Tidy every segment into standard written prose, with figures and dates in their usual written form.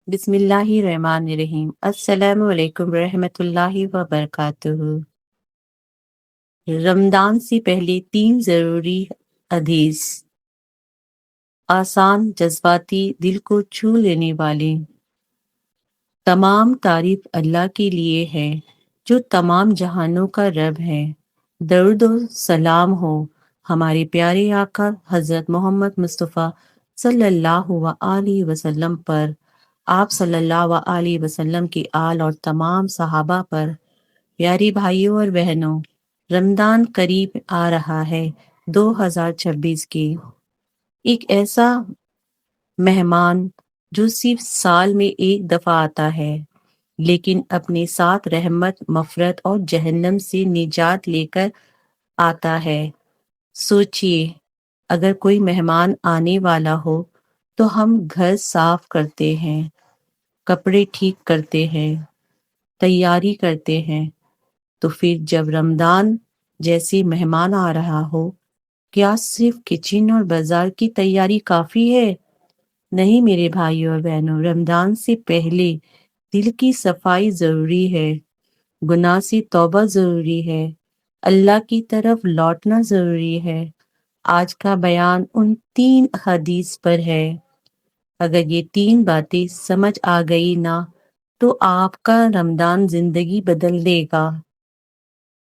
बिस्मिल्लाहिर्रहमानिर्रहीम। अस्सलामु अलैकुम रहमतुल्लाहि व बरकातुहू। रमदान से पहले 3 ज़रूरी हदीस। आसान, जज्बाती, दिल को छू लेने वाले। तमाम तारीफ अल्लाह के लिए है जो तमाम जहानों का रब है। दरूद और सलाम हो हमारे प्यारे आका हज़रत मोहम्मद मुस्तफ़ा सल्लल्लाहु अलैहि वसल्लम पर, आप सल्लल्लाहु अलैहि वसल्लम के आल और तमाम सहाबा पर। प्यारी भाइयों और बहनों, रमदान करीब आ रहा है 2026 की। एक ऐसा मेहमान जो सिर्फ साल में एक दफा आता है, लेकिन अपने साथ रहमत, मफरत और जहन्नम से निजात लेकर आता है। सोचिए, अगर कोई मेहमान आने वाला हो तो हम घर साफ करते हैं, कपड़े ठीक करते हैं, तैयारी करते हैं। तो फिर जब रमदान जैसे मेहमान आ रहा हो, क्या सिर्फ किचन और बाजार की तैयारी काफी है? नहीं मेरे भाइयों और बहनों, रमदान से पहले दिल की सफाई जरूरी है, गुनाह से तौबा जरूरी है, अल्लाह की तरफ लौटना जरूरी है। आज का बयान उन 3 हदीस पर है। अगर ये 3 बातें समझ आ गई ना, तो आपका रमदान जिंदगी बदल देगा।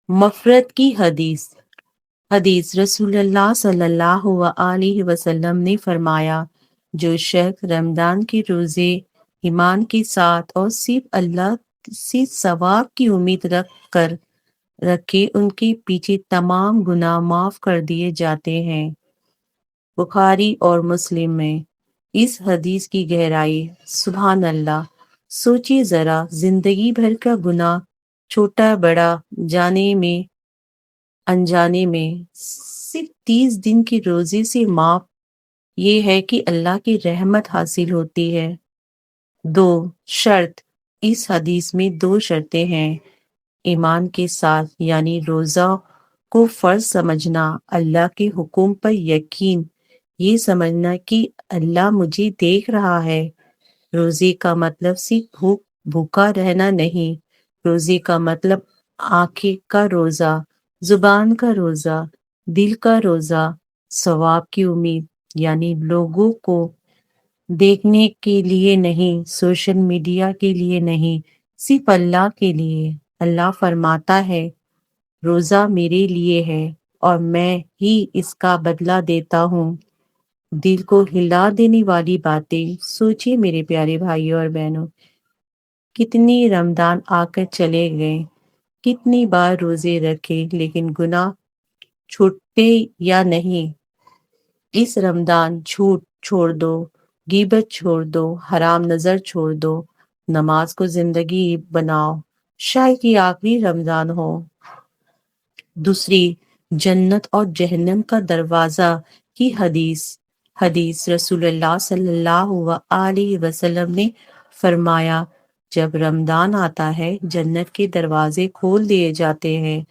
मफरत की हदीस। रसूलुल्लाह सल्लल्लाहु अलैहि वसल्लम ने फरमाया, जो शख्स रमदान के रोजे ईमान के साथ और सिर्फ अल्लाह से सवाब की उम्मीद रखे, उनके पीछे तमाम गुनाह माफ कर दिए जाते हैं। बुखारी और मुस्लिम में इस हदीस की गहराई, सुभान अल्लाह। सोचिए जरा, जिंदगी भर का गुनाह, छोटा बड़ा, जाने में अनजाने में, सिर्फ 30 दिन के रोजे से माफ। ये है कि अल्लाह की रहमत हासिल होती है। 2 शर्त। इस हदीस में 2 शर्तें हैं। ईमान के साथ, यानी रोजा को फर्ज समझना, अल्लाह के हुक्म पर यकीन, ये समझना कि अल्लाह मुझे देख रहा है। रोजे का मतलब सिर्फ भूखा रहना नहीं, रोजे का मतलब आंखें का रोजा, जुबान का रोजा, दिल का रोजा, सवाब की उम्मीद, यानी लोगों को देखने के लिए नहीं, सोशल मीडिया के लिए नहीं, सिर्फ अल्लाह के लिए। अल्लाह फरमाता है, रोजा मेरे लिए है और मैं ही इसका बदला देता हूँ। दिल को हिला देने वाली बातें सोचिए मेरे प्यारे भाइयों और बहनों। कितनी रमदान आकर चले गए, कितनी बार रोजे रखे, लेकिन गुनाह छूटते या नहीं। इस रमदान झूठ छोड़ दो, गीबत छोड़ दो, हराम नजर छोड़ दो, नमाज को जिंदगी बनाओ। शायद ये आखिरी रमजान हो। दूसरी, जन्नत और जहन्नम का दरवाजा की हदीस रसूलुल्लाह सल्लल्लाहु अलैहि वसल्लम ने फरमाया, जब रमदान आता है, जन्नत के दरवाजे खोल दिए जाते हैं,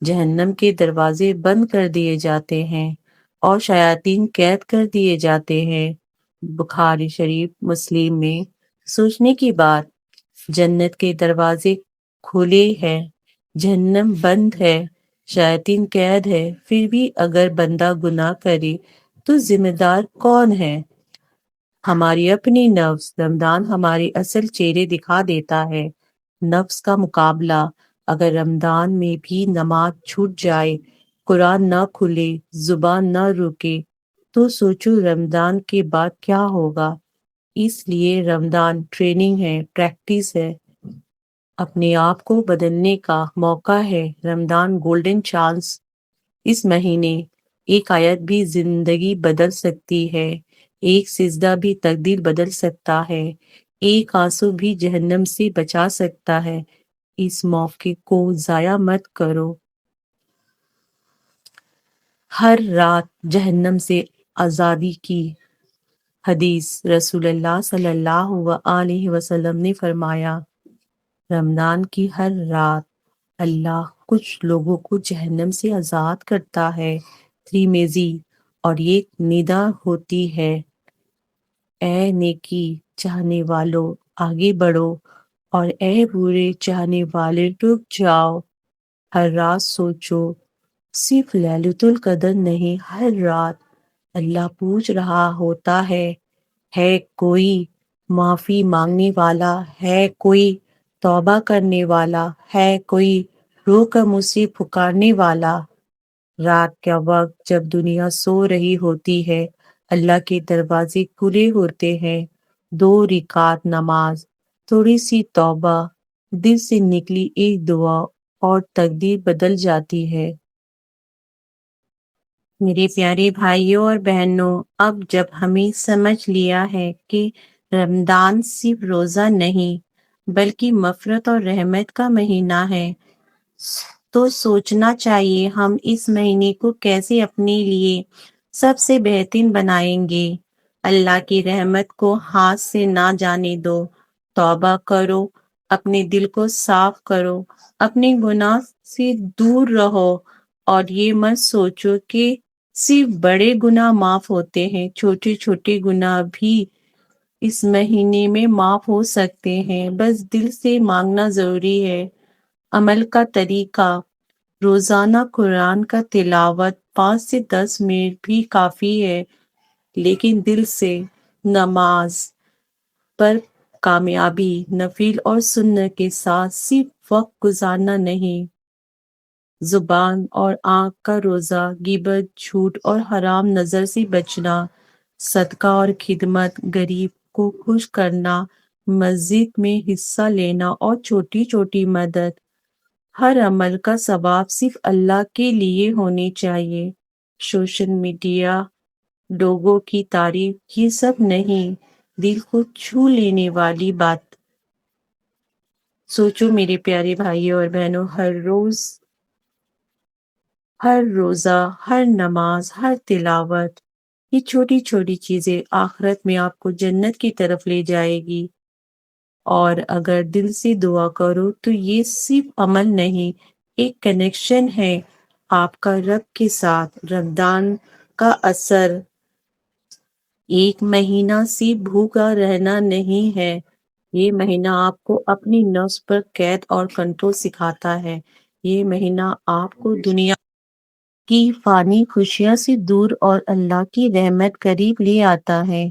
जहन्नम के दरवाजे बंद कर दिए जाते हैं और शयातीन कैद कर दिए जाते हैं। बुखारी शरीफ, मुस्लिम में। सोचने की बात, जन्नत के दरवाजे खुले हैं, जहन्नम बंद है, शयातीन कैद है, फिर भी अगर बंदा गुनाह करे तो जिम्मेदार कौन है? हमारी अपनी नफ्स। रमदान हमारे असल चेहरे दिखा देता है। नफ्स का मुकाबला। अगर रमदान में भी नमाज छूट जाए, कुरान न खुले, जुबान न रुके, तो सोचो रमदान के बाद क्या होगा। इसलिए रमदान ट्रेनिंग है, प्रैक्टिस है, अपने आप को बदलने का मौका है। Ramadan golden chance. इस महीने एक आयत भी जिंदगी बदल सकती है, एक सिजदा भी तकदीर बदल सकता है, एक आंसू भी जहन्नम से बचा सकता है। इस मौके को जाया मत करो। हर रात जहन्नम से आज़ादी की हदीस रसूलुल्लाह सल्लल्लाहु अलैहि वसल्लम ने फरमाया, रमजान की हर रात अल्लाह कुछ लोगों को जहन्नम से आज़ाद करता है। त्रिमिज़ी। और ये निदा होती है, ए नेकी चाहने वालों, آگے بڑھو، اور اے برے چاہنے والے رک جاؤ۔ ہر رات سوچو، صرف لیلۃ القدر نہیں، ہر رات اللہ پوچھ رہا ہوتا ہے کوئی معافی مانگنے والا، ہے کوئی توبہ کرنے والا، ہے کوئی رو کر مجھ سے پکارنے والا؟ رات کا وقت جب دنیا سو رہی ہوتی ہے، اللہ کے دروازے کھلے ہوتے ہیں۔ 2 رکعت نماز، تھوڑی سی توبہ، دل سے نکلی ایک دعا، اور تقدیر بدل جاتی ہے۔ میرے پیارے بھائیوں اور بہنوں، اب جب ہمیں سمجھ لیا ہے کہ رمضان صرف روزہ نہیں بلکہ مغفرت اور رحمت کا مہینہ ہے، تو سوچنا چاہیے ہم اس مہینے کو کیسے اپنے لیے سب سے بہترین بنائیں گے۔ اللہ کی رحمت کو ہاتھ سے نہ جانے دو۔ توبہ کرو، اپنے دل کو صاف کرو، اپنے گناہ سے دور رہو، اور یہ مت سوچو کہ صرف بڑے گناہ معاف ہوتے ہیں، چھوٹے چھوٹے گناہ بھی اس مہینے میں معاف ہو سکتے ہیں، بس دل سے مانگنا ضروری ہے۔ عمل کا طریقہ: روزانہ قرآن کا تلاوت 5 سے 10 منٹ بھی کافی ہے، لیکن دل سے نماز پر کامیابی، نفل اور سنت کے ساتھ صرف وقت گزارنا نہیں۔ زبان اور آنکھ کا روزہ: غیبت، جھوٹ اور حرام نظر سے بچنا، صدقہ اور خدمت، غریب کو خوش کرنا، مسجد میں حصہ لینا اور چھوٹی چھوٹی مدد۔ ہر عمل کا ثواب صرف اللہ کے لیے ہونی چاہیے۔ سوشل میڈیا، لوگوں کی تعریف، یہ سب نہیں، دل کو چھو لینے والی بات۔ سوچو میرے پیارے بھائیوں اور بہنوں، ہر روزہ، ہر نماز، ہر تلاوت، یہ چھوٹی چھوٹی چیزیں آخرت میں آپ کو جنت کی طرف لے جائے گی۔ اور اگر دل سے دعا کرو تو یہ صرف عمل نہیں، ایک کنیکشن ہے آپ کا رب کے ساتھ۔ رمضان کا اثر ایک مہینہ سے بھوکا رہنا نہیں ہے، یہ مہینہ آپ کو اپنی نفس پر قید اور کنٹرول سکھاتا ہے۔ یہ مہینہ آپ کو دنیا کی فانی خوشیاں سے دور اور اللہ کی رحمت قریب لے آتا ہے۔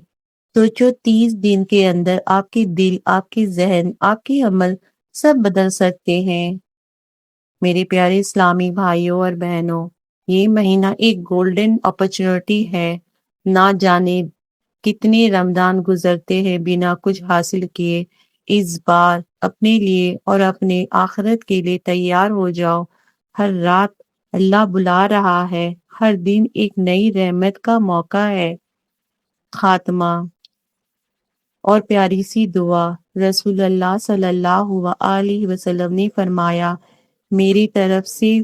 سوچو 30 دن کے اندر آپ کے دل، آپ کے ذہن، آپ کے عمل سب بدل سکتے ہیں۔ میرے پیارے اسلامی بھائیوں اور بہنوں، یہ مہینہ ایک گولڈن اپرچونٹی ہے۔ نہ جانے کتنے رمضان گزرتے ہیں بنا کچھ حاصل کیے۔ اس بار اپنے لیے اور اپنے آخرت کے لیے تیار ہو جاؤ۔ ہر رات اللہ بلا رہا ہے، ہر دن ایک نئی رحمت کا موقع ہے۔ خاتمہ اور پیاری سی دعا: رسول اللہ صلی اللہ علیہ وسلم نے فرمایا، میری طرف سے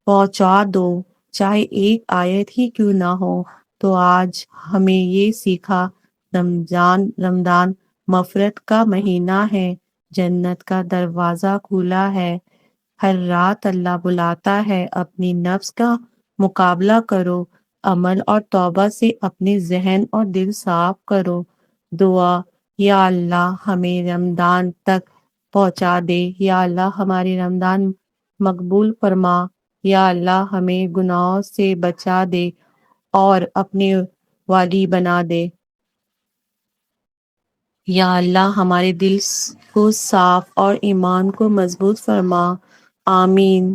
پہنچا دو، چاہے ایک آیت ہی کیوں نہ ہو۔ تو آج ہمیں یہ سیکھا، رمضان مغفرت کا مہینہ ہے، جنت کا دروازہ کھلا ہے۔ ہر رات اللہ بلاتا ہے، اپنی نفس کا مقابلہ کرو، عمل اور توبہ سے اپنے ذہن اور دل صاف کرو۔ دعا: یا اللہ ہمیں رمضان تک پہنچا دے، یا اللہ ہمارے رمضان مقبول فرما، یا اللہ ہمیں گناہوں سے بچا دے اور اپنے والی بنا دے۔ یا اللہ ہمارے دل کو صاف اور ایمان کو مضبوط فرما۔ آمین۔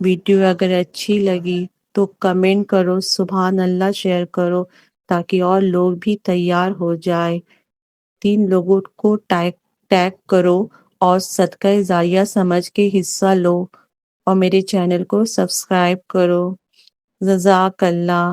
ویڈیو اگر اچھی لگی تو کمنٹ کرو، سبحان اللہ شیئر کرو، تاکہ اور لوگ بھی تیار ہو جائے۔ 3 لوگوں کو ٹیگ کرو اور صدقہ جاریہ سمجھ کے حصہ لو، اور میرے چینل کو سبسکرائب کرو۔ جزاک اللہ۔